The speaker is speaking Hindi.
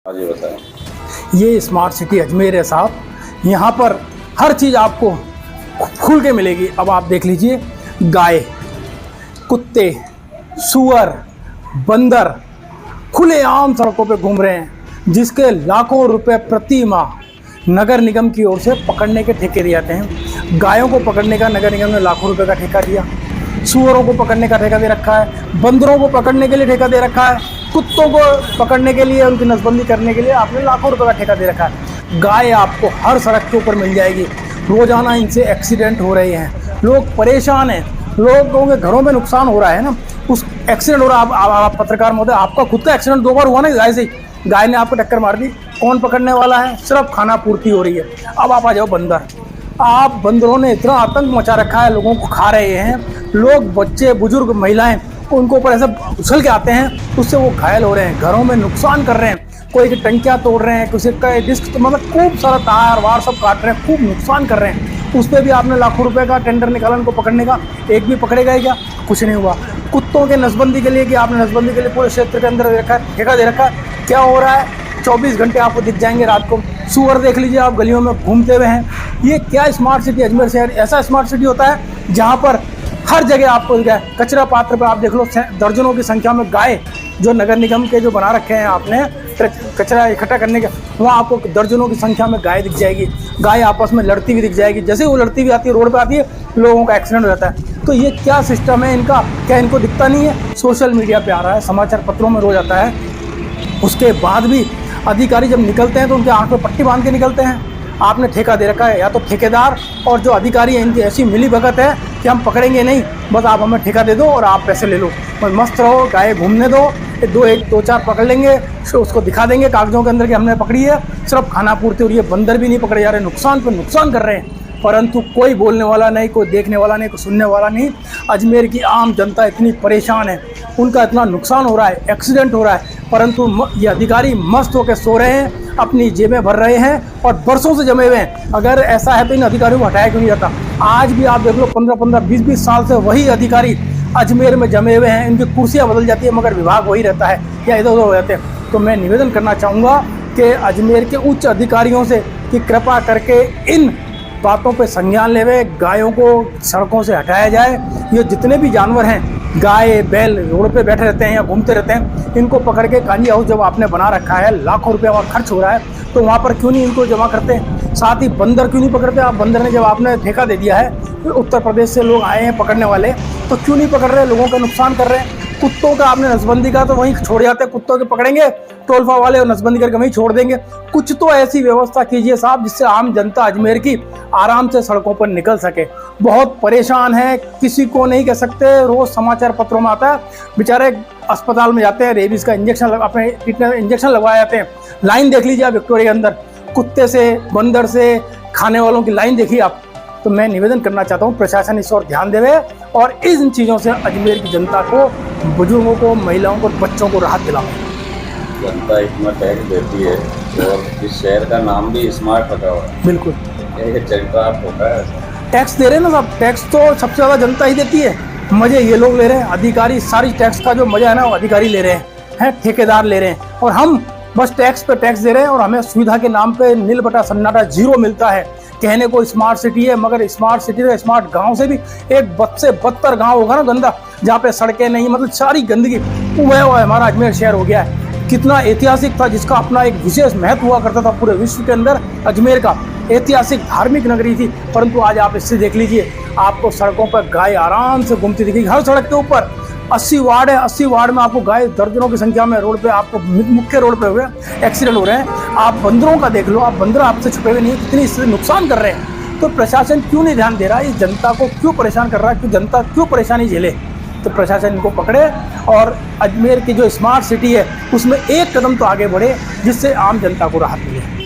हाँ जी बताएं। ये स्मार्ट सिटी अजमेर है साहब। यहाँ पर हर चीज़ आपको खुल के मिलेगी। अब आप देख लीजिए, गाय, कुत्ते, सुअर, बंदर खुलेआम सड़कों पे घूम रहे हैं, जिसके लाखों रुपए प्रति माह नगर निगम की ओर से पकड़ने के ठेके दिए जाते हैं। गायों को पकड़ने का नगर निगम ने लाखों रुपए का ठेका दिया, सुअरों को पकड़ने का ठेका दे रखा है, बंदरों को पकड़ने के लिए ठेका दे रखा है, कुत्तों को पकड़ने के लिए, उनकी नसबंदी करने के लिए आपने लाखों रुपए का ठेका दे रखा है। गाय आपको हर सड़क के ऊपर मिल जाएगी। रोजाना इनसे एक्सीडेंट हो रहे हैं, लोग परेशान हैं, लोगों के घरों में नुकसान हो रहा है ना, उस एक्सीडेंट हो रहा है। आप पत्रकार महोदय, आपका खुद का एक्सीडेंट 2 बार हुआ ना गाय से। गाय ने आपको टक्कर मार दी, कौन पकड़ने वाला है? सिर्फ खाना पूर्ति हो रही है। अब आप आ जाओ बंदर। आप बंदरों ने इतना आतंक मचा रखा है, लोगों को खा रहे हैं। लोग, बच्चे, बुजुर्ग, महिलाएं उनको ऊपर ऐसे उछल के आते हैं, उससे वो घायल हो रहे हैं, घरों में नुकसान कर रहे हैं। कोई की टंकियां तोड़ रहे हैं, किसी का डिस्क, मतलब खूब सारा तार वार सब काट रहे हैं, खूब नुकसान कर रहे हैं। उस पर भी आपने लाखों रुपए का टेंडर निकाला उनको पकड़ने का, एक भी पकड़ेगा ही क्या? कुछ नहीं हुआ। कुत्तों के नसबंदी के लिए कि आपने नसबंदी के लिए पूरे क्षेत्र के अंदर ठेका दे रखा है। क्या हो रहा है? 24 घंटे आपको दिख जाएंगे रात को। सुअर देख लीजिए आप गलियों में घूमते हुए हैं। ये क्या स्मार्ट सिटी अजमेर शहर ऐसा स्मार्ट सिटी होता है जहाँ पर हर जगह आपको कचरा पात्र पर आप देख लो दर्जनों की संख्या में गाय, जो नगर निगम के जो बना रखे हैं आपने कचरा इकट्ठा करने के, वहाँ आपको दर्जनों की संख्या में गाय दिख जाएगी। गाय आपस में लड़ती हुई दिख जाएगी। जैसे वो लड़ती हुई आती है, रोड पे आती है, लोगों का एक्सीडेंट हो जाता है। तो ये क्या सिस्टम है इनका? क्या इनको दिखता नहीं है? सोशल मीडिया पे आ रहा है, समाचार पत्रों में रोज आता है। उसके बाद भी अधिकारी जब निकलते हैं तो उनके आंख में पट्टी बांध के निकलते हैं। आपने ठेका दे रखा है, या तो ठेकेदार और जो अधिकारी हैं इनकी ऐसी मिली भगत है कि हम पकड़ेंगे नहीं, बस आप हमें ठेका दे दो और आप पैसे ले लो, बस मस्त रहो, गाय घूमने दो, दो चार पकड़ लेंगे, उसको दिखा देंगे कागजों के अंदर कि हमने पकड़ी है, सिर्फ खाना पूर्ति हो रही है। बंदर भी नहीं पकड़े जा रहे, नुकसान पर नुकसान कर रहे हैं, परंतु कोई बोलने वाला नहीं, कोई देखने वाला नहीं, कोई सुनने वाला नहीं। अजमेर की आम जनता इतनी परेशान है, उनका इतना नुकसान हो रहा है, एक्सीडेंट हो रहा है, परंतु ये अधिकारी मस्त होकर सो रहे हैं, अपनी जेबें भर रहे हैं और बरसों से जमे हुए हैं। अगर ऐसा है तो इन अधिकारियों को हटाया क्यों नहीं जाता? आज भी आप देख लो 15-15, 20-20 साल से वही अधिकारी अजमेर में जमे हुए हैं। इनकी कुर्सियाँ बदल जाती है मगर विभाग वही रहता है या इधर उधर हो जाते हैं। तो मैं निवेदन करना चाहूँगा कि अजमेर के उच्च अधिकारियों से कि कृपा करके इन बातों पे संज्ञान लेवे, गायों को सड़कों से हटाया जाए। ये जितने भी जानवर हैं, गाय बैल रोड पे बैठे रहते हैं या घूमते रहते हैं, इनको पकड़ के कांजी हाउस जब आपने बना रखा है, लाखों रुपया वहाँ खर्च हो रहा है, तो वहाँ पर क्यों नहीं इनको जमा करते हैं? साथ ही बंदर क्यों नहीं पकड़ते आप? बंदर ने जब आपने ठेका दे दिया है, तो उत्तर प्रदेश से लोग आए हैं पकड़ने वाले, तो क्यों नहीं पकड़ रहे? लोगों का नुकसान कर रहे हैं। कुत्तों का आपने नसबंदी का तो वहीं छोड़ जाते हैं, कुत्तों के पकड़ेंगे टोलफा वाले और नसबंदी करके वहीं छोड़ देंगे। कुछ तो ऐसी व्यवस्था कीजिए साहब जिससे आम जनता अजमेर की आराम से सड़कों पर निकल सके। बहुत परेशान है, किसी को नहीं कह सकते, रोज समाचार पत्रों में आता है, बेचारे अस्पताल में जाते हैं, रेबीज का इंजेक्शन अपने इंजेक्शन लगवाए जाते हैं। लाइन देख लीजिए आप विक्टोरिया के अंदर, कुत्ते से, बंदर से खाने वालों की लाइन देखिए आप। तो मैं निवेदन करना चाहता हूँ प्रशासन इस ओर ध्यान देवे और इन चीज़ों से अजमेर की जनता को, बुजुर्गों को, महिलाओं को, बच्चों को राहत दिलाओ। जनता इतना टैक्स देती है और इस शहर का नाम भी स्मार्ट रखा हुआ है। बिल्कुल जनता होता है, टैक्स दे रहे हैं ना साहब, टैक्स तो सबसे ज़्यादा जनता ही देती है, मजे ये लोग ले रहे हैं। अधिकारी सारी टैक्स का जो मजा है ना वो अधिकारी ले रहे हैं, ठेकेदार ले रहे हैं, और हम बस टैक्स पे टैक्स दे रहे हैं और हमें सुविधा के नाम पे नील बटा सन्नाटा जीरो मिलता है। कहने को स्मार्ट सिटी है, मगर स्मार्ट सिटी तो स्मार्ट गांव से भी एक बद से बदतर गांव होगा ना गंदा, जहाँ पे सड़कें नहीं, मतलब सारी गंदगी। वो हमारा अजमेर शहर हो गया है। कितना ऐतिहासिक था, जिसका अपना एक विशेष महत्व हुआ करता था पूरे विश्व के अंदर। अजमेर का ऐतिहासिक धार्मिक नगरी थी, परंतु आज आप इससे देख लीजिए, आपको सड़कों पर गाय आराम से घूमती दिखेगी हर सड़क के ऊपर। 80 वार्ड है, 80 वार्ड में आपको गाय दर्जनों की संख्या में रोड पे, आपको मुख्य रोड पे हुए एक्सीडेंट हो रहे हैं। आप बंदरों का देख लो, आप बंदर आपसे छुपे हुए नहीं, कितनी इससे नुकसान कर रहे हैं। तो प्रशासन क्यों नहीं ध्यान दे रहा है? इस जनता को क्यों परेशान कर रहा है? कि जनता क्यों परेशानी झेले? तो प्रशासन इनको पकड़े और अजमेर की जो स्मार्ट सिटी है उसमें एक कदम तो आगे बढ़े, जिससे आम जनता को राहत मिले।